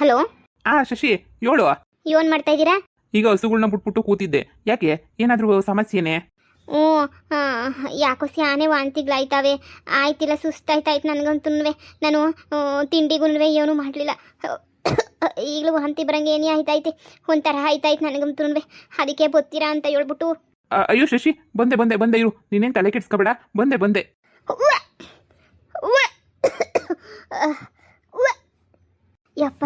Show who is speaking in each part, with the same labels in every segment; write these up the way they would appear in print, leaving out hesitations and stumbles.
Speaker 1: Hello.
Speaker 2: Shashi ಹೇಳು.
Speaker 1: ಏನು ಮಾಡ್ತಾ ಇದ್ದೀರಾ?
Speaker 2: ಈಗ ಹಸುಗಳನ್ನ ಬಿಟ್ಬಿಟ್ಟು ಕೂತಿದ್ದೆ. ಯಾಕೆ, ಏನಾದರೂ ಸಮಸ್ಯೆನೇ?
Speaker 1: ಹ್ಞೂ. ಯಾಕೋ ಸ್ಯಾನೆ ವಾಂತಿಗಳಾಯ್ತಾವೆ. ಆಯ್ತಿಲ್ಲ, ಸುಸ್ತಾಯ್ತಾಯ್ತು ನನಗಂತೂ. ನಾನು ತಿಂಡಿಗೂ ಏನೂ ಮಾಡಲಿಲ್ಲ. ಈಗಲೂ ವಾಂತಿ ಬರಂಗೆ ಏನೇ ಆಯ್ತೈತೆ, ಒಂಥರ ಆಯ್ತಾಯ್ತು ನನಗಂತೂ. ಅದಕ್ಕೆ ಬತ್ತೀರಾ ಅಂತ ಹೇಳ್ಬಿಟ್ಟು.
Speaker 2: ಅಯ್ಯೋ ಶಶಿ, ಬಂದೆ ಬಂದೆ ಬಂದೆ ಇರು, ನೀನೇನು ತಲೆ ಕೆಡ್ಸ್ಕೊಬೇಡ. ಬಂದೆ ಬಂದೆ.
Speaker 1: ಯಪ್ಪ,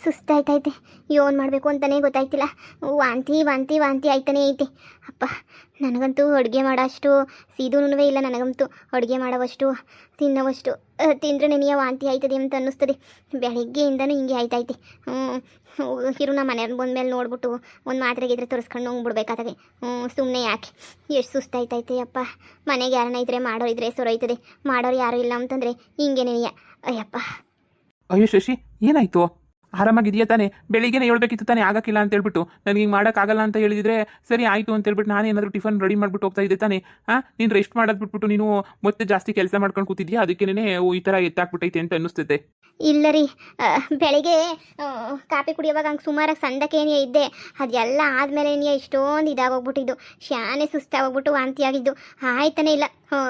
Speaker 1: ಸುಸ್ತಾಯ್ತೈತೆ. ಏನು ಮಾಡಬೇಕು ಅಂತಲೇ ಗೊತ್ತಾಯ್ತಿಲ್ಲ. ವಾಂತಿ ವಾಂತಿ ವಾಂತಿ ಆಯ್ತಾನೆ ಐತೆ. ಅಪ್ಪ, ನನಗಂತೂ ಅಡುಗೆ ಮಾಡೋಷ್ಟು ಸೀದೂನೂ ಇಲ್ಲ. ನನಗಂತೂ ಅಡುಗೆ ಮಾಡೋವಷ್ಟು ತಿನ್ನೋವಷ್ಟು ತಿಂದರೆ ನನಗೆ ವಾಂತಿ ಆಯ್ತದೆ ಅಂತ ಅನ್ನಿಸ್ತದೆ. ಬೆಳಗ್ಗೆಯಿಂದನೂ ಹಿಂಗೆ ಆಯ್ತೈತೆ. ಇರು, ನಮ್ಮ ಮನೆಯವ್ರು ಬಂದಮೇಲೆ ನೋಡ್ಬಿಟ್ಟು ಒಂದು ಮಾತ್ರೆಗಿದ್ರೆ ತೋರಿಸ್ಕೊಂಡು ಹೋಗ್ಬಿಡ್ಬೇಕಾದ್ರೆ. ಸುಮ್ಮನೆ ಯಾಕೆ, ಎಷ್ಟು ಸುಸ್ತಾಯ್ತೈತೆ ಅಪ್ಪ. ಮನೆಗೆ ಯಾರನ್ನ ಇದ್ರೆ ಮಾಡೋರಿದ್ರೆ ಸೊರೈತದೆ. ಮಾಡೋರು ಯಾರೂ ಇಲ್ಲ ಅಂತಂದರೆ ಹಿಂಗೆ ನೆನೆಯ. ಅಯ್ಯಪ್ಪ.
Speaker 2: ಅಯ್ಯೋ ಶಶಿ, ಏನಾಯ್ತು? ಆರಾಮಾಗಿದೆಯಾ ತಾನೆ? ಬೆಳಿಗ್ಗೆನೇ ಹೇಳ್ಬೇಕಿತ್ತು ತಾನೆ, ಆಗಕ್ಕಿಲ್ಲ ಅಂತ ಹೇಳ್ಬಿಟ್ಟು. ನನಗೆ ಹಿಂಗೆ ಮಾಡೋಕ್ಕಾಗಲ್ಲ ಅಂತ ಹೇಳಿದ್ರೆ ಸರಿ ಆಯಿತು ಅಂತ ಹೇಳ್ಬಿಟ್ಟು ನಾನು ಏನಾದರೂ ಟಿಫನ್ ರೆಡಿ ಮಾಡಿಬಿಟ್ಟು ಹೋಗ್ತಾ ಇದ್ದೆ ತಾನೆ. ನೀನು ರೆಸ್ಟ್ ಮಾಡೋದು ಬಿಟ್ಬಿಟ್ಟು ನೀನು ಮತ್ತೆ ಜಾಸ್ತಿ ಕೆಲಸ ಮಾಡ್ಕೊಂಡು ಕೂತಿದ್ಯಾ. ಅದಕ್ಕೇನೆ ಈ ಥರ ಎತ್ತಾಕ್ಬಿಟ್ಟೈತೆ ಅಂತ ಅನ್ನಿಸ್ತೈತೆ.
Speaker 1: ಇಲ್ಲ ರೀ, ಬೆಳಿಗ್ಗೆ ಕಾಫಿ ಕುಡಿಯೋವಾಗ ಹಂಗೆ ಸುಮಾರಾಗಿ ಸಂದಕ್ಕೇನೇ ಇದ್ದೆ. ಅದೆಲ್ಲ ಆದಮೇಲೆ ಇಷ್ಟೊಂದು ಇದಾಗೋಗ್ಬಿಟ್ಟಿದ್ದು. ಶಾನೆ ಸುಸ್ತಾಗೋಗ್ಬಿಟ್ಟು ವಾಂತಿ ಆಗಿದ್ದು. ಆಯ್ತಾನೆ ಇಲ್ಲ.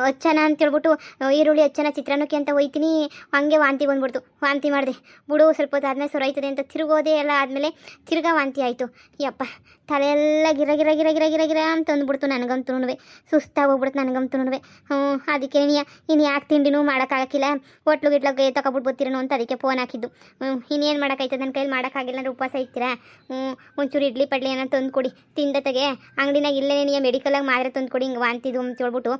Speaker 1: ಹಚ್ಚನ ಅಂತೇಳ್ಬಿಟ್ಟು ಈರುಳ್ಳಿ ಹಚ್ಚನ ಚಿತ್ರಾನ್ನಕ್ಕೆ ಅಂತ ಹೋಯ್ತೀನಿ. ಹಂಗೆ ವಾಂತಿ ಬಂದ್ಬಿಡ್ತು. ವಾಂತಿ ಮಾಡಿದೆ. ಬಿಡು, ಸ್ವಲ್ಪ ಹೊತ್ತು ಆದಮೇಲೆ ಸೊರೈತದೆ ಅಂತ ತಿರುಗೋದೆ. ಎಲ್ಲ ಆದಮೇಲೆ ತಿರ್ಗಾ ವಾಂತಿ ಆಯಿತು. ಯಪ್ಪ, ತಲೆಯೆಲ್ಲ ಗಿರ ಗಿರ ಗಿರ ಗಿರ ಗಿರ ಗಿರ ಅಂತ ಅಂದ್ಬಿಡ್ತು ನನಗಂತೂ. ಸುಸ್ತಾಗಿ ಹೋಗ್ಬಿಡ್ತು ನನಗಂತೂ. ಅದಕ್ಕೆ ಇನ್ನು ಯಾಕೆ ತಿಂಡಿನೂ ಮಾಡೋಕ್ಕಾಗಕ್ಕಿಲ್ಲ, ಹೋಟ್ಲು ಗಿಟ್ಲಾಗೆ ತಗೊಬಿಟ್ಟು ಬರ್ತೀರನು ಅಂತ ಅದಕ್ಕೆ ಫೋನ್ ಹಾಕಿದ್ದು. ಇನ್ನೇನು ಮಾಡೋಕ್ಕಾಯ್ತದೆ, ನನ್ನ ಕೈಲಿ ಮಾಡೋಕ್ಕಾಗಿಲ್ಲ ಅಂದರೆ ಉಪವಾಸ ಇರ್ತೀರಾ? ಒಂಚೂರು ಇಡ್ಲಿ ಪಡ್ಲಿ ಏನೋ ತಂದು ಕೊಡಿ, ತಿಂದತೆಗೆ ಅಂಗಡಿನಾಗ ಇಲ್ಲೇ ನೀನು ಮೆಡಿಕಲಾಗಿ ಮಾತ್ರೆ ತಂದು ಕೊಡಿ, ಹಿಂಗೆ ವಾಂತಿದು ಅಂತ ಹೇಳ್ಬಿಟ್ಟು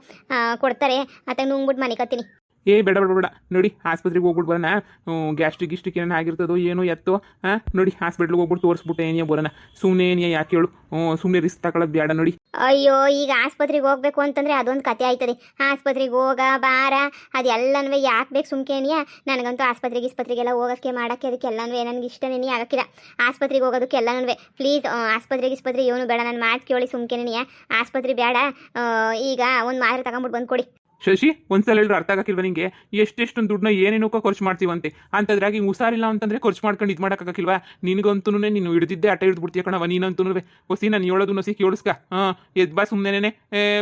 Speaker 1: ಕೊಡ್ತಾರೆ. ಅತ್ತಾಗ ನುಂಗ್ಬಿಟ್ಟು ಮನೆ ಕತ್ತೀನಿ.
Speaker 2: ಬೇಡ ಬೇಡ ಬೇಡ, ನೋಡಿ ಆಸ್ಪತ್ರೆಗೆ ಹೋಗ್ಬಿಟ್ಟು ಬರೋಣ. ಗ್ಯಾಸ್ಟ್ರಿಕ್ ಏನೋ ಆಗಿರ್ತದೋ ಏನೋ ಎತ್ತೋ. ನೋಡಿ ಹಾಸ್ಪಿಟ್ಲಿಗೆ ಹೋಗ್ಬಿಟ್ಟು ತೋರಿಸ್ಬಿಟ್ಟು ಏನಿಯ ಬರೋಣ. ಸುಮ್ಮನೆ ಏನಿಯ ಯಾಕೆ ಹೇಳು, ಸುಮ್ಮನೆ ರಿಸ್ಕ್ ತಗೊಳ್ಳೋದು ಬೇಡ. ನೋಡಿ,
Speaker 1: ಅಯ್ಯೋ, ಈಗ ಆಸ್ಪತ್ರೆಗೆ ಹೋಗ್ಬೇಕು ಅಂತಂದರೆ ಅದೊಂದು ಕತೆ ಆಯ್ತದೆ. ಆಸ್ಪತ್ರೆಗೆ ಹೋಗ ಬಾರ ಅದೆಲ್ಲನೂ ಯಾಕೆ ಬೇಕು ಸುಮ್ಕೇನಿಯ? ನನಗಂತೂ ಆಸ್ಪತ್ರೆಗೆಲ್ಲ ಹೋಗೋಕ್ಕೆ ಮಾಡೋಕ್ಕೆ ಅದಕ್ಕೆಲ್ಲನೂ ನನಗೆ ಇಷ್ಟನೇ ಆಗಕ್ಕಿಲ್ಲ. ಆಸ್ಪತ್ರೆಗೆ ಹೋಗೋದಕ್ಕೆಲ್ಲನೂ ಪ್ಲೀಸ್, ಆಸ್ಪತ್ರೆ ಏನು ಬೇಡ. ನಾನು ಮಾತು ಕೇಳಿ ಸುಮ್ಕೇನಿಯ, ಆಸ್ಪತ್ರೆ ಬೇಡ. ಈಗ ಒಂದು ಮಾತ್ರೆ ತಗೊಂಬಿಟ್ಟು ಬಂದು ಕೊಡಿ.
Speaker 2: ಶಶಿ, ಒಂದ್ಸಲ ಹೇಳಿದ್ರು ಅರ್ಥ ಆಗಕ್ಕಿಲ್ವ ನಿಂಗೆ? ಎಷ್ಟೆಷ್ಟೊಂದು ದುಡ್ಡನ್ನ ಏನೇನೋಕ್ಕೋ ಖರ್ಚು ಮಾಡ್ತೀವಂತೆ. ಅಂತದ್ರಾಗಿ ಹುಷಾರಿಲ್ಲ ಅಂತಂದರೆ ಖರ್ಚು ಮಾಡ್ಕೊಂಡು ಇದು ಮಾಡೋಕ್ಕಾಗಕ್ಕಿಲ್ವಾ? ನಿನಗಂತೂ ನೀನು ಹಿಡಿದಿದ್ದೆ ಅಟ್ಟ ಹಿಡಿದ್ಬಿಡ್ತೀಯ ಕಣವ ನೀನಂತೂ. ಹೊಸಿ ನಾನು ಹೇಳೋದು ನಸಿ ಕೇಳಿಸ್ಕ. ಬಾ ಸುಮ್ಮನೆ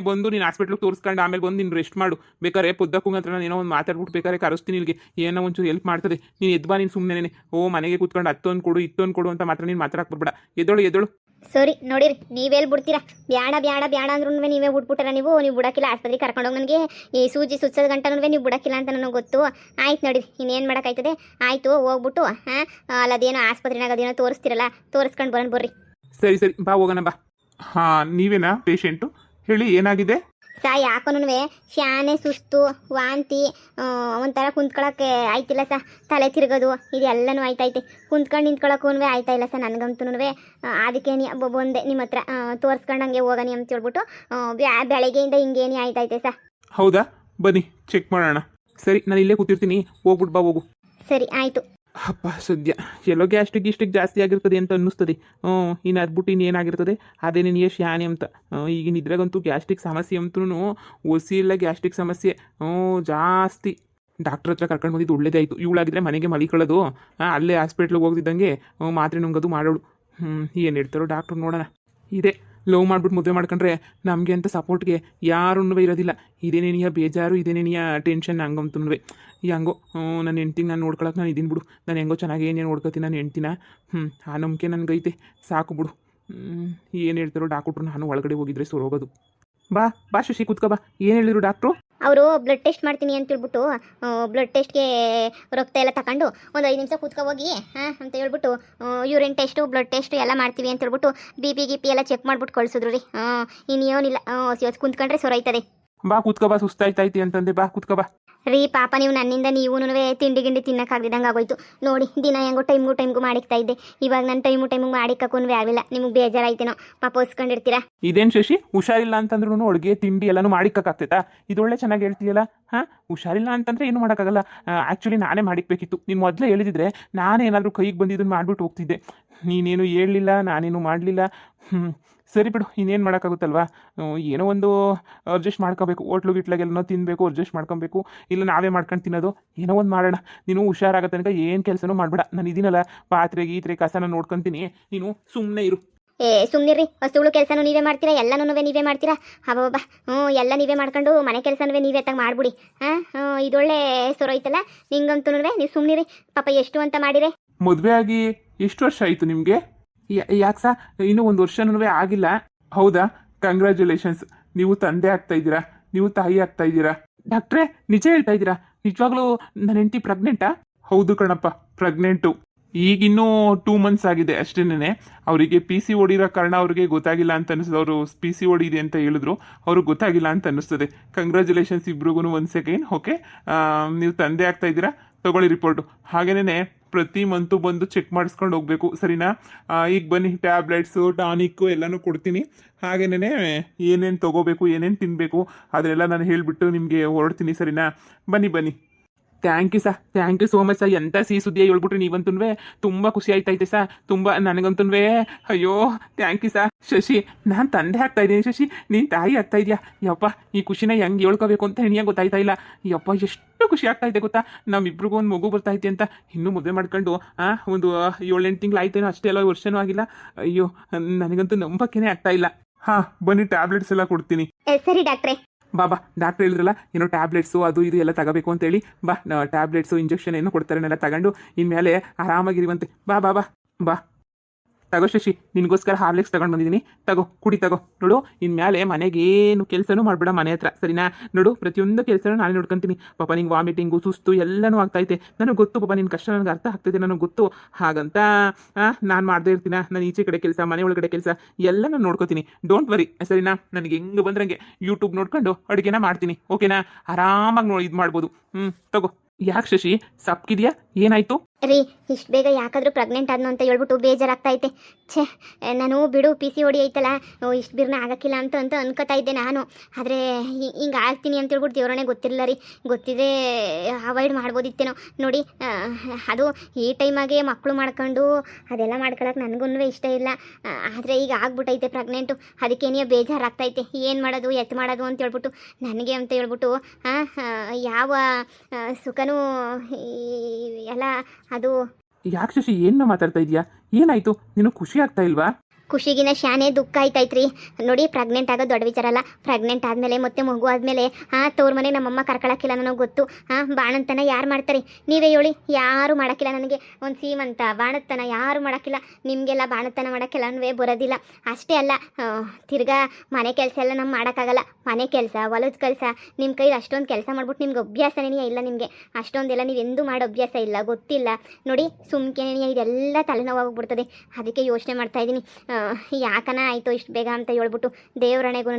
Speaker 2: ಬಂದು ನೀನು ಹಾಸ್ಪಿಟ್ಲಿಗೆ ತೋರಿಸ್ಕೊಂಡು ಆಮೇಲೆ ಬಂದು ನೀನು ರೆಸ್ಟ್ ಮಾಡು. ಬೇಕಾರೆ ಪೊದ್ದಕ್ಕೂ ಹತ್ರ ನಾನು ಏನೋ ಒಂದು ಮಾತಾಡ್ಬಿಟ್ಟು ಬೇಕಾರೆ ಕರೆಸ್ತೀನಿ ಇಲ್ಲಿಗೆ, ಏನೋ ಒಂಚೂರು ಹೆಲ್ಪ್ ಮಾಡ್ತದೆ. ನೀನು ಎದ್ಬಾ, ನೀನು ಸುಮ್ಮನೆ ಮನೆಗೆ ಕೂತ್ಕೊಂಡು ಹತ್ತೊಂದು ಕೊಡು ಇತ್ತೊಂದು ಕೊಡು ಅಂತ ಮಾತ್ರ ನೀನು ಮಾತಾಡಕ್ಕೆ ಬರ್ಬೇಡ. ಎದ್ದೋಳು.
Speaker 1: ಸರಿ ನೋಡಿರಿ, ನೀವೆಲ್ಲಿ ಬಿಡ್ತೀರಾ? ಬ್ಯಾಡ ಬ್ಯಾಡ ಬ್ಯಾಡ ಅಂದ್ರೂ ನೀವೇ ಬಿಟ್ಬಿಟ್ಟಾರ. ನೀವು ಬಿಡೋಕ್ಕಿಲ್ಲ. ಆಸ್ಪತ್ರೆಗೆ ಕರ್ಕೊಂಡೋಗಿ ನನಗೆ ಈ ಸೂಜಿ ಸುಚ್ಚೋದು ಗಂಟನೂ ನೀವು ಬಿಡೋಕ್ಕಿಲ್ಲ ಅಂತ ನನಗೆ ಗೊತ್ತು. ಆಯ್ತು ನೋಡಿರಿ, ಇನ್ನೇನು ಮಾಡೋಕ್ಕಾಯ್ತದೆ. ಆಯಿತು, ಹೋಗ್ಬಿಟ್ಟು ಅಲ್ಲದೇನೋ ಆಸ್ಪತ್ರೆನಾಗ ಅದೇನೋ ತೋರಿಸ್ತಿರಲ್ಲ, ತೋರಿಸ್ಕೊಂಡು ಬರ್ರಿ.
Speaker 2: ಸರಿ ಬಾ, ಹೋಗೋಣ ಬಾ. ನೀವೇನಾ ಪೇಷೆಂಟು? ಹೇಳಿ, ಏನಾಗಿದೆ?
Speaker 1: ಯಾಕೋನು ಶಾನೆ ಸುಸ್ತು, ವಾಂತಿ, ಒಂಥರ ಕುಂತ್ಕೊಳ್ಳೋಕ್ಕೆ ಆಯ್ತಿಲ್ಲ ತಲೆ ತಿರುಗೋದು ಇದೆಲ್ಲನೂ ಆಯ್ತೈತೆ. ಕುಂತ್ಕೊಂಡು ನಿಂತ್ಕೊಳ್ಳೋಕ್ಕೂ ಆಯ್ತಾ ಇಲ್ಲ ನನಗಂತೂ. ಅದಕ್ಕೆ ಬಂದೆ ನಿಮ್ಮ ಹತ್ರ ತೋರಿಸ್ಕೊಂಡಂಗೆ ಹೋಗನಿ ಅಂತ ಹೇಳ್ಬಿಟ್ಟು. ಬೆಳಗ್ಗೆಯಿಂದ ಹಿಂಗೇನೇ ಆಯ್ತೈತೆ
Speaker 2: ಹೌದಾ? ಬನ್ನಿ ಚೆಕ್ ಮಾಡೋಣ. ಸರಿ, ನಾನು ಇಲ್ಲೇ ಕೂತಿರ್ತೀನಿ, ಹೋಗ್ಬಿಟ್ಟು ಬಾ, ಹೋಗು.
Speaker 1: ಸರಿ ಆಯಿತು.
Speaker 2: ಅಪ್ಪ, ಸದ್ಯ ಎಲ್ಲೋ ಗ್ಯಾಸ್ಟ್ರಿಕ್ ಜಾಸ್ತಿ ಆಗಿರ್ತದೆ ಅಂತ ಅನ್ನಿಸ್ತದೆ. ಇನ್ನು ಅದ್ಬಿಟ್ಟು ಇನ್ನೇನಾಗಿರ್ತದೆ ಅದೇ ನಿನಗೆ ಶಾನೆ ಅಂತ. ಈಗಿನ ಇದ್ರಾಗಂತೂ ಗ್ಯಾಸ್ಟ್ರಿಕ್ ಸಮಸ್ಯೆ ಅಂತೂ ಒಸಿ ಇಲ್ಲ. ಗ್ಯಾಸ್ಟ್ರಿಕ್ ಸಮಸ್ಯೆ ಜಾಸ್ತಿ. ಡಾಕ್ಟ್ರ್ ಹತ್ರ ಕರ್ಕೊಂಡು ಬಂದಿದ್ದು ಒಳ್ಳೇದಾಯಿತು. ಇವಳಾಗಿದ್ರೆ ಮನೆಗೆ ಮಲಿಕೊಳ್ಳೋದು, ಅಲ್ಲೇ ಹಾಸ್ಪಿಟ್ಲಿಗೆ ಹೋಗ್ತಿದ್ದಂಗೆ ಮಾತ್ರೆ ನುಂಗೋದು ಮಾಡೋಳು. ಏನು ಹೇಳ್ತಾರೋ ಡಾಕ್ಟ್ರು, ನೋಡೋಣ. ಇದೆ, ಲವ್ ಮಾಡಿಬಿಟ್ಟು ಮದುವೆ ಮಾಡ್ಕೊಂಡ್ರೆ ನಮಗೆ ಅಂತ ಸಪೋರ್ಟ್ಗೆ ಯಾರೂ ಇರೋದಿಲ್ಲ. ಇದೇನೇನಿಯ ಬೇಜಾರು, ಇದೇನೇನಿಯ ಟೆನ್ಷನ್ ಹಂಗಂತೂ ಹೆಂಗೋ ನನ್ನ ಹೆಂಡ್ತಿಗೆ ನಾನು ನೋಡ್ಕೊಳಕ್ಕೆ ನಾನು ಇದೀನಿ ಬಿಡು. ನಾನು ಹೆಂಗೋ ಚೆನ್ನಾಗಿ ಏನೇನು ನೋಡ್ಕೊತೀನಿ ನಾನು ಹೆಂಡ್ತಿನ. ಆ ನಂಬಿಕೆ ನನಗೈತೆ, ಸಾಕು ಬಿಡು. ಏನು ಹೇಳ್ತಾರೋ ಡಾಕ್ಟ್ರು. ನಾನು ಒಳಗಡೆ ಹೋಗಿದ್ರೆ ಸೋರೋಗೋದು. ಬಾ ಶಶಿ, ಕೂತ್ಕೋ ಬಾ. ಏನು ಹೇಳಿದ್ರು ಡಾಕ್ಟ್ರು?
Speaker 1: ಅವರು ಬ್ಲಡ್ ಟೆಸ್ಟ್ ಮಾಡ್ತೀನಿ ಅಂತ ಹೇಳ್ಬಿಟ್ಟು ಬ್ಲಡ್ ಟೆಸ್ಟ್ಗೆ ರಕ್ತ ಎಲ್ಲ ತಗೊಂಡು ಒಂದು 5 ನಿಮಿಷ ಕೂತ್ಕೊ ಹೋಗಿ ಅಂತ ಹೇಳ್ಬಿಟ್ಟು ಯೂರಿನ್ ಟೆಸ್ಟು ಬ್ಲಡ್ ಟೆಸ್ಟ್ ಎಲ್ಲ ಮಾಡ್ತೀವಿ ಅಂತ ಹೇಳ್ಬಿಟ್ಟು ಬಿ ಪಿ ಎಲ್ಲ ಚೆಕ್ ಮಾಡ್ಬಿಟ್ಟು ಕಳಿಸಿದ್ರು ರೀ. ಇನ್ನೇನಿಲ್ಲ, ಕುಂತ್ಕೊಂಡ್ರೆ ಸೊರೈತದೆ.
Speaker 2: ಬಾ ಕೂತ್ಕೋ ಬಾ, ಸುಸ್ತಾಯ್ತೈತಿ ಅಂತಂದೆ. ಬಾ ಕೂತ್ಕೋ ಬಾ.
Speaker 1: ರೀ ಪಾಪ, ನೀವು ನನ್ನಿಂದ ನೀವೂ ತಿಂಡಿ ತಿನ್ನೋಕ್ಕಾಗ್ದಿದ್ದಂಗೆ ಆಗೋಯ್ತು ನೋಡಿ. ದಿನ ಹೆಂಗೋ ಟೈಮ್ಗೂ ಮಾಡಿಕ್ತಾ ಇದ್ದೆ. ಇವಾಗ ನಾನು ಟೈಮು ಮಾಡಿಕ್ಕೂ ಆಗಿಲ್ಲ. ನಿಮಗೆ ಬೇಜಾರಾಯ್ತೇನೋ ಪಾಪ ಹೊಸ್ಕೊಂಡಿರ್ತೀರಾ.
Speaker 2: ಇದೇನು ಶಶಿ, ಹುಷಾರಿಲ್ಲ ಅಂತಂದ್ರೂ ಅಡುಗೆ ತಿಂಡಿ ಎಲ್ಲನೂ ಮಾಡಿಕ್ಕಾಗ್ತೈತಾ? ಇದೊಳ್ಳೆ ಚೆನ್ನಾಗಿ ಹೇಳ್ತೀಯಲ್ಲ. ಹುಷಾರಿಲ್ಲ ಅಂತಂದರೆ ಏನು ಮಾಡೋಕ್ಕಾಗಲ್ಲ. ಆ್ಯಕ್ಚುಲಿ ನಾನೇ ಮಾಡಿಕ್ಬೇಕಿತ್ತು. ನೀನು ಮೊದಲೇ ಹೇಳಿದಿದ್ರೆ ನಾನೇ ಏನಾದರೂ ಕೈಗೆ ಬಂದಿದ್ದನ್ನು ಮಾಡಿಬಿಟ್ಟು ಹೋಗ್ತಿದ್ದೆ. ನೀನೇನು ಹೇಳಲಿಲ್ಲ, ನಾನೇನು ಮಾಡಲಿಲ್ಲ. ಸರಿ ಬಿಡು, ಇನ್ನೇನು ಮಾಡೋಕ್ಕಾಗುತ್ತಲ್ವಾ. ಏನೋ ಒಂದು ಅಡ್ಜಸ್ಟ್ ಮಾಡ್ಕೋಬೇಕು. ಹೋಟ್ಲು ಗಿಟ್ಲಾಗೆಲ್ಲನೋ ತಿನ್ನಬೇಕು, ಅಡ್ಜಸ್ಟ್ ಮಾಡ್ಕೊಬೇಕು. ಇಲ್ಲ ನಾವೇ ಮಾಡ್ಕೊಂಡು ತಿನ್ನೋದು, ಏನೋ ಒಂದು ಮಾಡೋಣ. ನೀನು ಹುಷಾರಾಗೋ ತನಕ ಏನು ಕೆಲಸನೂ ಮಾಡಬೇಡ. ನಾನು ಇದೀನಲ್ಲ, ಪಾತ್ರೆ ಗೀತ್ರೆ ಕಸನ ನೋಡ್ಕೊತೀನಿ, ನೀನು ಸುಮ್ಮನೆ ಇರು.
Speaker 1: ಸುಮ್ಮನಿರ್ರಿ, ವಸ್ತುಗಳು ಕೆಲಸನೂ ನೀವೇ ಮಾಡ್ತೀರಾ, ಎಲ್ಲನೂ ನೀವೇ ಮಾಡ್ತೀರಾ. ಹಬ್ಬ ಎಲ್ಲ ನೀವೇ ಮಾಡ್ಕೊಂಡು ಮನೆ ಕೆಲಸನೂ ನೀವೇ ತಾಗ ಮಾಡ್ಬಿಡಿ. ಇದೊಳ್ಳೆ ಸೊರೋಯ್ತಲ್ಲ ನಿಂಗಂತೂ. ನೀವು ಸುಮ್ಮನಿರಿ, ಪಾಪ ಎಷ್ಟು ಅಂತ ಮಾಡಿರೆ.
Speaker 2: ಮದುವೆ ಆಗಿ ಎಷ್ಟು ವರ್ಷ ಆಯಿತು ನಿಮಗೆ? ಯಾಕೆ ಸಾ ಇನ್ನೂ 1 ವರ್ಷನೂ ಆಗಿಲ್ಲ? ಹೌದಾ, ಕಂಗ್ರ್ಯಾಚುಲೇಷನ್ಸ್. ನೀವು ತಂದೆ ಆಗ್ತಾ ಇದ್ದೀರಾ, ನೀವು ತಾಯಿ ಆಗ್ತಾ ಇದ್ದೀರಾ. ಡಾಕ್ಟ್ರೇ, ನಿಜ ಹೇಳ್ತಾ ಇದ್ದೀರಾ? ನಿಜವಾಗ್ಲೂ ನನ್ನ ಹೆಂಡತಿ ಪ್ರೆಗ್ನೆಂಟಾ? ಹೌದು ಕಣಪ್ಪ, ಪ್ರೆಗ್ನೆಂಟು. ಈಗಿನ್ನೂ 2 ಮಂತ್ಸ್ ಆಗಿದೆ ಅಷ್ಟೇನೆ. ಅವರಿಗೆ PCOD ಇರೋ ಕಾರಣ ಅವ್ರಿಗೆ ಗೊತ್ತಾಗಿಲ್ಲ ಅಂತ ಅನಿಸ್ತದೆ. ಅವರು PCOD ಇದೆ ಅಂತ ಹೇಳಿದ್ರು, ಅವ್ರಿಗೆ ಗೊತ್ತಾಗಿಲ್ಲ ಅಂತ ಅನ್ನಿಸ್ತದೆ. ಕಂಗ್ರ್ಯಾಚುಲೇಷನ್ಸ್ ಇಬ್ರಿಗೂ. 1 ಸೆಕೆಂಡ್. ಓಕೆ, ನೀವು ತಂದೆ ಆಗ್ತಾ ಇದ್ದೀರಾ, ತಗೊಳ್ಳಿ ರಿಪೋರ್ಟು. ಹಾಗೇನೇ ಪ್ರತಿ ಮಂತು ಬಂದು ಚೆಕ್ ಮಾಡಿಸ್ಕೊಂಡು ಹೋಗ್ಬೇಕು, ಸರಿನಾ? ಈಗ ಬನ್ನಿ, ಟ್ಯಾಬ್ಲೆಟ್ಸು ಟಾನಿಕ್ಕು ಎಲ್ಲನೂ ಕೊಡ್ತೀನಿ. ಹಾಗೇನೇ ಏನೇನು ತೊಗೋಬೇಕು, ಏನೇನು ತಿನ್ನಬೇಕು ಅದನ್ನೆಲ್ಲ ನಾನು ಹೇಳಿಬಿಟ್ಟು ನಿಮಗೆ ಹೊರಡ್ತೀನಿ, ಸರಿನಾ? ಬನ್ನಿ. Thank you sir, thank you so much sir. ಎಂಥ ಸಿಹಿ ಸುದ್ದಿ ಹೇಳ್ಬಿಟ್ರಿ ನೀವಂತೂ. ತುಂಬ ಖುಷಿ ಆಯ್ತೈತೆ ಸಾ, ತುಂಬ ನನಗಂತೂ. ಅಯ್ಯೋ ಥ್ಯಾಂಕ್ ಯು ಸಾ. ಶಶಿ, ನಾನು ತಂದೆ ಆಗ್ತಾ ಇದ್ದೀನಿ, ಶಶಿ ನೀನು ತಾಯಿ ಆಗ್ತಾ ಇದೆಯಾ? ಯಪ್ಪ, ಈ ಖುಷಿನ ಹೆಂಗೆ ಹೇಳ್ಕೋಬೇಕು ಅಂತ ಹೆಣಿಯಾಗ ಗೊತ್ತಾಯ್ತಾ ಇಲ್ಲ. ಯಪ್ಪ, ಎಷ್ಟು ಖುಷಿ ಆಗ್ತಾ ಇದೆ ಗೊತ್ತಾ. ನಮ್ಮಿಬ್ರಿಗೂ ಒಂದು ಮಗು ಬರ್ತೈತೆ ಅಂತ. ಇನ್ನೂ ಮದುವೆ ಮಾಡ್ಕೊಂಡು ಒಂದು 7-8 ತಿಂಗಳು ಆಯ್ತೇನೋ, ಅಷ್ಟೇ ಅಲ್ಲ, ವರ್ಷನೂ ಆಗಿಲ್ಲ. ಅಯ್ಯೋ, ನನಗಂತೂ ನಂಬಕ್ಕೇನೆ ಆಗ್ತಾ ಇಲ್ಲ. ಹಾಂ, ಬನ್ನಿ, ಟ್ಯಾಬ್ಲೆಟ್ಸ್ ಎಲ್ಲ ಕೊಡ್ತೀನಿ.
Speaker 1: ಸರಿ ಡಾಕ್ಟ್ರೇ.
Speaker 2: ಬಾ, ಡಾಕ್ಟ್ರ್ ಹೇಳಿದ್ರಲ್ಲ ಏನೋ ಟ್ಯಾಬ್ಲೆಟ್ಸು ಅದು ಇದು ಎಲ್ಲ ತಗೋಬೇಕು ಅಂತೇಳಿ. ಬಾ, ಟ್ಯಾಬ್ಲೆಟ್ಸು ಇಂಜೆಕ್ಷನ್ ಏನೋ ಕೊಡ್ತಾರೆನೆಲ್ಲ ತಗೊಂಡು ಇನ್ಮೇಲೆ ಆರಾಮಾಗಿರುವಂತೆ. ಬಾ ತಗೋ ಶಶಿ, ನಿನಗೋಸ್ಕರ ಹಾರ್ಲಿಕ್ಸ್ ತಗೊಂಡು ಬಂದಿದ್ದೀನಿ. ಕುಡಿ ತಗೋ. ನೋಡು, ಇನ್ಮೇಲೆ ಮನೆಗೇನು ಕೆಲಸನೂ ಮಾಡಬೇಡ ಮನೆ ಹತ್ರ, ಸರಿನಾ? ನೋಡು, ಪ್ರತಿಯೊಂದು ಕೆಲಸನೂ ನಾನೇ ನೋಡ್ಕೊತೀನಿ. ಪಾಪ ನಿಂಗೆ ವಾಮಿಟಿಂಗು, ಸುಸ್ತು ಎಲ್ಲನೂ ಆಗ್ತೈತೆ. ನನಗೆ ಗೊತ್ತು ಪಾಪ, ನಿನ್ನ ಕಷ್ಟ ನನಗೆ ಅರ್ಥ ಆಗ್ತೈತೆ, ನನಗೆ ಗೊತ್ತು. ಹಾಗಂತ ನಾನು ಮಾಡದೇ ಇರ್ತೀನ? ನಾನು ಈಚೆ ಕಡೆ ಕೆಲಸ, ಮನೆ ಒಳಗಡೆ ಕೆಲಸ ಎಲ್ಲ ನಾನು ನೋಡ್ಕೋತೀನಿ. ಡೋಂಟ್ ವರಿ, ಸರಿನಾ? ನನಗೆ ಹೆಂಗೆ ಬಂದ್ರಂಗೆ ಯೂಟ್ಯೂಬ್ ನೋಡ್ಕೊಂಡು ಅಡುಗೆನ ಮಾಡ್ತೀನಿ, ಓಕೆನಾ? ಆರಾಮಾಗಿ ನೋಡಿ ಇದು ಮಾಡ್ಬೋದು. ತಗೋ. ಯಾಕೆ ಶಶಿ ಸಪ್ಕಿದ್ಯಾ? ಏನಾಯ್ತು
Speaker 1: ರೀ? ಇಷ್ಟು ಬೇಗ ಯಾಕಾದರೂ ಪ್ರೆಗ್ನೆಂಟ್ ಆದ್ನು ಅಂತ ಹೇಳ್ಬಿಟ್ಟು ಬೇಜಾರಾಗ್ತೈತೆ. ಛೇ, ನಾನು ಬಿಡು PCOD ಐತಲ್ಲ, ಇಷ್ಟು ಬಿರ್ನ ಆಗಕ್ಕಿಲ್ಲ ಅಂತ ಅನ್ಕೋತಾ ಇದ್ದೆ ನಾನು. ಆದರೆ ಹಿಂಗೆ ಆಗ್ತೀನಿ ಅಂತ ಹೇಳ್ಬಿಟ್ಟು ದೇವ್ರನೇ ಗೊತ್ತಿರಲಿಲ್ಲ ರೀ. ಗೊತ್ತಿದ್ರೆ ಅವಾಯ್ಡ್ ಮಾಡ್ಬೋದಿತ್ತೇನೋ. ನೋಡಿ, ಅದು ಈ ಟೈಮಾಗೆ ಮಕ್ಕಳು ಮಾಡ್ಕೊಂಡು ಅದೆಲ್ಲ ಮಾಡ್ಕೊಳಕ್ಕೆ ನನಗೂ ಇಷ್ಟ ಇಲ್ಲ. ಆದರೆ ಈಗ ಆಗ್ಬಿಟ್ಟೈತೆ ಪ್ರೆಗ್ನೆಂಟು, ಅದಕ್ಕೇನೇ ಬೇಜಾರಾಗ್ತೈತೆ. ಏನು ಮಾಡೋದು, ಎತ್ತು ಮಾಡೋದು ಅಂತ ಹೇಳ್ಬಿಟ್ಟು ನನಗೆ ಅಂತ ಹೇಳ್ಬಿಟ್ಟು ಯಾವ ಸುಖನೂ ಎಲ್ಲ ಅದು.
Speaker 2: ಯಾಕೆ ಶಶಿ ಏನು ಮಾತಾಡ್ತಾ ಇದೀಯಾ? ಏನಾಯ್ತು? ನೀನು ಖುಷಿ ಆಗ್ತಾ ಇಲ್ವಾ?
Speaker 1: ಖುಷಿಗಿನ ಶಾನೆ ದುಃಖ ಆಯ್ತೈತ್ರಿ. ನೋಡಿ, ಪ್ರೆಗ್ನೆಂಟ್ ಆಗೋದು ದೊಡ್ಡ ವಿಚಾರ ಅಲ್ಲ. ಪ್ರೆಗ್ನೆಂಟ್ ಆದಮೇಲೆ ಮತ್ತೆ ಮಗು ಆದಮೇಲೆ ತವ್ರ ಮನೆ ನಮ್ಮಮ್ಮ ಕರ್ಕೊಳಕ್ಕಿಲ್ಲ ನನಗೆ ಗೊತ್ತು. ಬಾಣಂತನ ಯಾರು ಮಾಡ್ತಾರೆ ನೀವೇ ಹೇಳಿ? ಯಾರು ಮಾಡೋಕ್ಕಿಲ್ಲ ನನಗೆ. ಒಂದು ಸೀಮಂತ ಬಾಣತನ ಯಾರು ಮಾಡೋಕ್ಕಿಲ್ಲ. ನಿಮಗೆಲ್ಲ ಬಾಣತನ ಮಾಡೋಕ್ಕೆಲ್ಲನೂ ಬರೋದಿಲ್ಲ. ಅಷ್ಟೇ ಅಲ್ಲ, ತಿರ್ಗಾ ಮನೆ ಕೆಲಸ ಎಲ್ಲ ನಮ್ಗೆ ಮಾಡೋಕ್ಕಾಗಲ್ಲ. ಮನೆ ಕೆಲಸ, ಹೊಲದ ಕೆಲಸ, ನಿಮ್ಮ ಕೈಲಿ ಅಷ್ಟೊಂದು ಕೆಲಸ ಮಾಡ್ಬಿಟ್ಟು ನಿಮ್ಗೆ ಅಭ್ಯಾಸನೇ ಇಲ್ಲ. ನಿಮಗೆ ಅಷ್ಟೊಂದೆಲ್ಲ ನೀವೆಂದೂ ಮಾಡೋ ಅಭ್ಯಾಸ ಇಲ್ಲ, ಗೊತ್ತಿಲ್ಲ. ನೋಡಿ, ಸುಮ್ಕೆನೇ ಇದೆಲ್ಲ ತಲೆನೋವಾಗ್ಬಿಡ್ತದೆ. ಅದಕ್ಕೆ ಯೋಚನೆ ಮಾಡ್ತಾಯಿದ್ದೀನಿ, ಯಾಕನ ಆಯಿತು ಇಷ್ಟು ಬೇಗ ಅಂತ ಹೇಳ್ಬಿಟ್ಟು. ದೇವ್ರಣೆಗೂ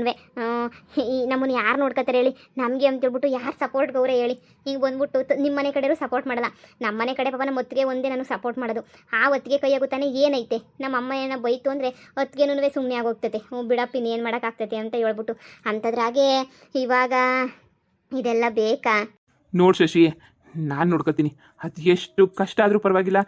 Speaker 1: ನಮ್ಮನ್ನು ಯಾರು ನೋಡ್ಕೊತಾರೆ ಹೇಳಿ? ನಮಗೆ ಅಂತ ಹೇಳ್ಬಿಟ್ಟು ಯಾರು ಸಪೋರ್ಟ್ ಗೌರವ ಹೇಳಿ? ಹಿಂಗೆ ಬಂದ್ಬಿಟ್ಟು ನಿಮ್ಮ ಮನೆ ಕಡೆಯೂ ಸಪೋರ್ಟ್ ಮಾಡಲ್ಲ, ನಮ್ಮ ಮನೆ ಕಡೆ ಪಾಪ ನಮ್ಮ ಹೊತ್ತಿಗೆ ಒಂದೇ ನಾನು ಸಪೋರ್ಟ್ ಮಾಡೋದು. ಆ ಹೊತ್ತಿಗೆ ಕೈಯಾಗುತ್ತಾನೆ ಏನೈತೆ? ನಮ್ಮ ಅಮ್ಮ ಏನೋ ಬೈತು ಅಂದರೆ ಹೊತ್ತಿಗೆನೂ ಸುಮ್ಮನೆ ಆಗೋಗ್ತೈತೆ. ಬಿಡಪ್ಪ, ಇನ್ನೇನು ಮಾಡೋಕ್ಕಾಗ್ತೈತೆ ಅಂತ ಹೇಳ್ಬಿಟ್ಟು. ಅಂಥದ್ರಾಗೆ ಇವಾಗ ಇದೆಲ್ಲ ಬೇಕಾ?
Speaker 2: ನೋಡು ಶಶಿ, ನಾನು ನೋಡ್ಕೊತೀನಿ. ಅದು ಎಷ್ಟು ಕಷ್ಟ ಆದರೂ ಪರವಾಗಿಲ್ಲ,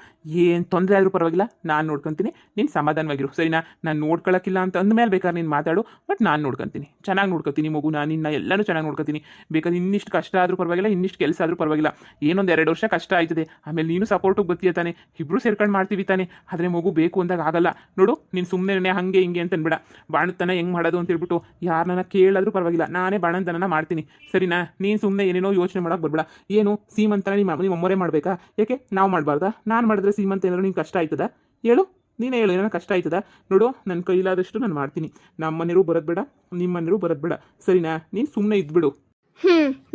Speaker 2: ಏನು ತೊಂದರೆ ಆದರೂ ಪರವಾಗಿಲ್ಲ, ನಾನು ನೋಡ್ಕೊತೀನಿ. ನೀನು ಸಮಾಧಾನವಾಗಿರು, ಸರಿನಾ? ನಾನು ನೋಡ್ಕೊಳ್ಳೋಕ್ಕಿಲ್ಲ ಅಂತ ಅಂದಮೇಲೆ ಬೇಕಾದ್ರೆ ನೀನು ಮಾತಾಡು, ಬಟ್ ನಾನು ನೋಡ್ಕೊತೀನಿ. ಚೆನ್ನಾಗಿ ನೋಡ್ಕೊತೀನಿ ಮಗುನ, ನಿನ್ನ ಎಲ್ಲನೂ ಚೆನ್ನಾಗಿ ನೋಡ್ಕೊತೀನಿ. ಬೇಕಾದ್ರೆ ಇನ್ನಿಷ್ಟು ಕಷ್ಟ ಆದರೂ ಪರವಾಗಿಲ್ಲ, ಇನ್ನಿಷ್ಟು ಕೆಲಸ ಆದರೂ ಪರವಾಗಿಲ್ಲ. ಏನೊಂದು 2 ವರ್ಷ ಕಷ್ಟ ಆಯ್ತದೆ, ಆಮೇಲೆ ನೀನು ಸಪೋರ್ಟಿಗೆ ಬರ್ತೀಯ ತಾನೆ, ಇಬ್ಬರು ಸೇರ್ಕೊಂಡು ಮಾಡ್ತೀವಿ ತಾನೆ. ಆದರೆ ಮಗು ಬೇಕು ಅಂದಾಗ ಆಗಲ್ಲ. ನೋಡು, ನೀನು ಸುಮ್ಮನೆ ಹಾಗೆ ಹಿಂಗೆ ಅಂತ ಅನ್ಬೇಡ. ಬಾಣತನ ಹೆಂಗೆ ಮಾಡೋದು ಅಂತ ಹೇಳ್ಬಿಟ್ಟು ಯಾರನ್ನ ಕೇಳಾದರೂ ಪರವಾಗಿಲ್ಲ, ನಾನೇ ಬಾಣಂತನ ಮಾಡ್ತೀನಿ, ಸರಿನಾ? ನೀನು ಸುಮ್ಮನೆ ಏನೇನೋ ಯೋಚನೆ ಮಾಡೋಕೆ ಬರ್ಬೇಡ. ಏನು ಸೀಮಂತನ ನಿಮ್ಮ ಅಮ್ಮರೇ ಮಾಡಬೇಕಾ? ಯಾಕೆ ನಾವು ಮಾಡಬಾರ್ದಾ? ನಾನು ಮಾಡಿದ್ರೆ ಸೀಮಂತ ಏನಾದ್ರು ನಿಂಗೆ ಕಷ್ಟ ಆಯ್ತದ? ಹೇಳು, ನೀನೇ ಹೇಳು, ಏನೋ ಕಷ್ಟ ಆಯ್ತದ? ನೋಡು, ನನ್ನ ಕೈಲಾದಷ್ಟು ನಾನು ಮಾಡ್ತೀನಿ. ನಮ್ಮ ಮನೆಯವರು ಬರೋದು ಬೇಡ, ನಿಮ್ಮ ಮನೆಯವರು ಬರೋದು ಬೇಡ, ಸರಿನಾ? ನೀನು ಸುಮ್ಮನೆ ಇದ್ಬಿಡು.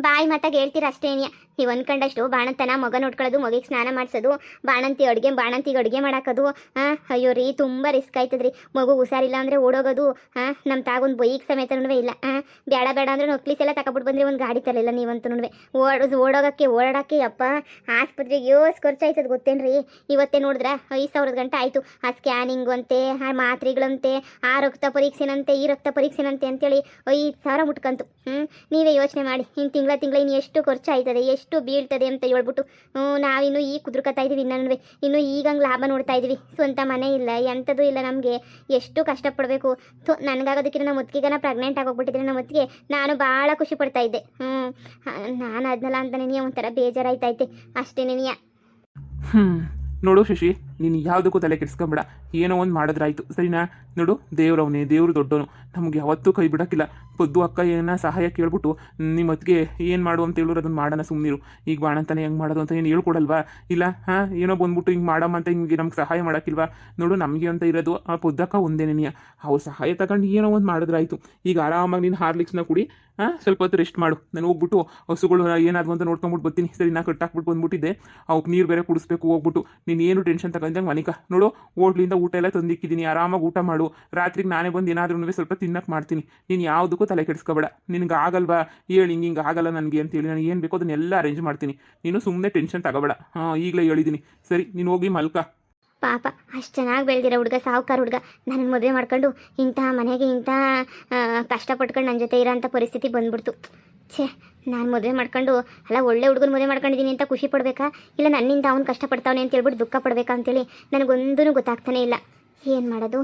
Speaker 1: ಬಾಯಿ ಮಾತಾಗ ಹೇಳ್ತೀರ ಅಷ್ಟೇನಿಯ. ನೀವು ಅಂದ್ಕೊಂಡಷ್ಟು ಬಾಣಂತನ ಮಗ ನೋಡ್ಕೊಳ್ಳೋದು, ಮಗಿಗೆ ಸ್ನಾನ ಮಾಡಿಸೋದು, ಬಾಣಂತಿಗೆ ಅಡುಗೆ ಮಾಡಾಕೋದು, ಅಯ್ಯೋ ರೀ, ತುಂಬ ರಿಸ್ಕ್ ಆಯ್ತದ್ರಿ. ಮಗು ಹುಷಾರಿಲ್ಲ ಅಂದರೆ ಓಡೋಗೋದು. ನಮ್ಮ ತಾಗೊಂದು ಬೈಕ್ ಸಮೇತನೂ ಇಲ್ಲ. ಬೇಡ ಅಂದ್ರೆ ನಕ್ಲೀಸ್ ಎಲ್ಲ ತಗೊಬಿಟ್ಟು ಬಂದರೆ ಒಂದು ಗಾಡಿ ತರಲಿಲ್ಲ ನೀವಂತೂ. ಓಡೋಡೋಕ್ಕೆ ಅಪ್ಪ ಆಸ್ಪತ್ರೆಗೆ ಯೋಸ್ ಖರ್ಚು ಆಯ್ತದ ಗೊತ್ತೇನ್ರಿ? ಇವತ್ತೇ ನೋಡಿದ್ರೆ 5,000 ಗಂಟೆ ಆಯಿತು. ಆ ಸ್ಕ್ಯಾನಿಂಗು ಅಂತೆ, ಆ ಮಾತ್ರೆಗಳಂತೆ, ಆ ರಕ್ತ ಪರೀಕ್ಷೆನಂತೆ, ಈ ರಕ್ತ ಪರೀಕ್ಷೆನಂತೆ ಅಂತೇಳಿ 5,000 ಮುಟ್ಕಂತು. ನೀವೇ ಯೋಚನೆ ಮಾಡಿ ಇನ್ನು ತಿಂಗಳ ಇನ್ನು ಎಷ್ಟು ಖರ್ಚು ಆಯ್ತದೆ ಎಷ್ಟು ಬೀಳ್ತದೆ ಅಂತ ಹೇಳ್ಬಿಟ್ಟು ನಾವಿನ್ನು ಈಗ ಕುದುರ್ಕೊತಾ ಇದೀವಿ ಇನ್ನು ಈಗ ಹಂಗೆ ಲಾಭ ನೋಡ್ತಾ ಇದೀವಿ. ಸ್ವಂತ ಮನೆ ಇಲ್ಲ, ಎಂಥದ್ದು ಇಲ್ಲ ನಮಗೆ. ಎಷ್ಟು ಕಷ್ಟಪಡಬೇಕು. ನನಗಾಗೋದಕ್ಕಿಂತ ನಮ್ಮ ಮುತ್ತಿಗೆನ ಪ್ರೆಗ್ನೆಂಟ್ ಆಗೋಗ್ಬಿಟ್ಟಿದ್ರೆ ನಮ್ಮ ಮುತ್ತಿಗೆ ನಾನು ಭಾಳ ಖುಷಿ ಪಡ್ತಾ ಇದ್ದೆ. ನಾನು ಅದನ್ನಲ್ಲ ಅಂತ ನೆನೆಯ ಒಂಥರ ಬೇಜಾರಾಯ್ತೈತೆ ಅಷ್ಟೇ ನೆನೆಯ.
Speaker 2: ನೋಡು ಶಶಿ, ನೀನು ಯಾವುದಕ್ಕೂ ತಲೆ ಕೆಡಿಸ್ಕೊಂಬೇಡ. ಏನೋ ಒಂದು ಮಾಡಿದ್ರಾಯ್ತು, ಸರಿನಾ? ನೋಡು, ದೇವ್ರವನೇ, ದೇವ್ರು ದೊಡ್ಡವನು, ನಮಗೆ ಯಾವತ್ತೂ ಕೈ ಬಿಡೋಕ್ಕಿಲ್ಲ. ಪೊದ್ದು ಅಕ್ಕ ಏನ ಸಹಾಯ ಕೇಳ್ಬಿಟ್ಟು ನಿಮ್ಮ ಹೊತ್ತಿಗೆ ಏನು ಮಾಡು ಅಂತ ಹೇಳಿದ್ರು ಅದನ್ನು ಮಾಡೋಣ, ಸುಮ್ಮನಿರು. ಈಗ ಬಾಣಂತಾನೆ ಹೆಂಗೆ ಮಾಡೋದು ಅಂತ ಏನು ಹೇಳ್ಕೊಡಲ್ವಾ? ಇಲ್ಲ ಏನೋ ಬಂದ್ಬಿಟ್ಟು ಹಿಂಗೆ ಮಾಡಮ್ಮ ಅಂತ ಹಿಂಗೆ ನಮ್ಗೆ ಸಹಾಯ ಮಾಡೋಕ್ಕಿಲ್ವಾ? ನೋಡು, ನಮಗೆ ಅಂತ ಇರೋದು ಆ ಪೊದ್ದಕ್ಕ ಒಂದೇ ನೆನೆಯ. ಅವ್ರು ಸಹಾಯ ತಗೊಂಡು ಏನೋ ಒಂದು ಮಾಡಿದ್ರಾಯ್ತು. ಈಗ ಆರಾಮಾಗಿ ನೀನು ಹಾರ್ಲಿಕ್ಸ್ನ ಕುಡಿ, ಸ್ವಲ್ಪ ಹೊತ್ತು ರೆಸ್ಟ್ ಮಾಡು. ನಾನು ಹೋಗ್ಬಿಟ್ಟು ಹಸುಗಳು ಏನಾದ್ರು ಅಂತ ನೋಡ್ಕೊಂಬಿಟ್ಟು ಬರ್ತೀನಿ. ಸರಿ, ನಾ ಕಟ್ಟಾಕ್ಬಿಟ್ಟು ಬಂದ್ಬಿಟ್ಟಿದ್ದೆ, ಅವಕ್ಕೆ ನೀರು ಬೇರೆ ಕುಡಿಸ್ಬೇಕು. ಹೋಗ್ಬಿಟ್ಟು ನೀನು ಏನು ಟೆನ್ಷನ್ ತಗೊಂಡಂಗೆ ಮನಿಕ. ನೋಡು, ಹೋಟ್ಲಿಂದ ಊಟ ಎಲ್ಲ ತಂದಿಕ್ಕಿದ್ದೀನಿ, ಆರಾಮಾಗಿ ಊಟ ಮಾಡು. ರಾತ್ರಿಗೆ ನಾನೇ ಬಂದು ಏನಾದ್ರೂ ಸ್ವಲ್ಪ ತಿನ್ನಕ್ಕೆ ಮಾಡ್ತೀನಿ. ನೀನು ಯಾವುದಕ್ಕೂ ತಲೆ ಕೆಡಿಸ್ಕೊಬೇಡ. ನಿನ್ಗೆ ಆಗಲ್ವಾ ಹೇಳಿ, ಹಿಂಗೆ ಆಗಲ್ಲ ನನಗೆ ಅಂತೇಳಿ ನಾನು ಏನು ಬೇಕೋ ಅದನ್ನೆಲ್ಲ ಅರೇಂಜ್ ಮಾಡ್ತೀನಿ. ನೀನು ಸುಮ್ಮನೆ ಟೆನ್ಷನ್ ತಗೋಬೇಡ. ಈಗಲೇ ಹೇಳಿದ್ದೀನಿ. ಸರಿ, ನೀನು ಹೋಗಿ ಮಲ್ಕ.
Speaker 1: ಪಾಪ ಅಷ್ಟು ಚೆನ್ನಾಗಿ ಬೆಳೆದಿರೋ ಹುಡುಗ, ಸಾಹುಕಾರ ಹುಡುಗ, ನನ್ನ ಮದುವೆ ಮಾಡ್ಕೊಂಡು ಇಂಥ ಮನೆಗೆ ಇಂಥ ಕಷ್ಟಪಟ್ಕೊಂಡು ನನ್ನ ಜೊತೆ ಇರೋಂಥ ಪರಿಸ್ಥಿತಿ ಬಂದ್ಬಿಡ್ತು. ಛೇ, ನಾನು ಮದುವೆ ಮಾಡ್ಕೊಂಡು ಅಲ್ಲ ಒಳ್ಳೆ ಹುಡುಗನ ಮದುವೆ ಮಾಡ್ಕೊಂಡಿದ್ದೀನಿ ಅಂತ ಖುಷಿ ಪಡಬೇಕಾ, ಇಲ್ಲ ನನ್ನಿಂದ ಅವ್ನು ಕಷ್ಟಪಡ್ತಾವನೆ ಅಂತ ಹೇಳ್ಬಿಟ್ಟು ದುಃಖ ಪಡಬೇಕಾ ಅಂತೇಳಿ ನನಗೊಂದೂ ಗೊತ್ತಾಗ್ತಾನೆ ಇಲ್ಲ. ಏನು ಮಾಡೋದು?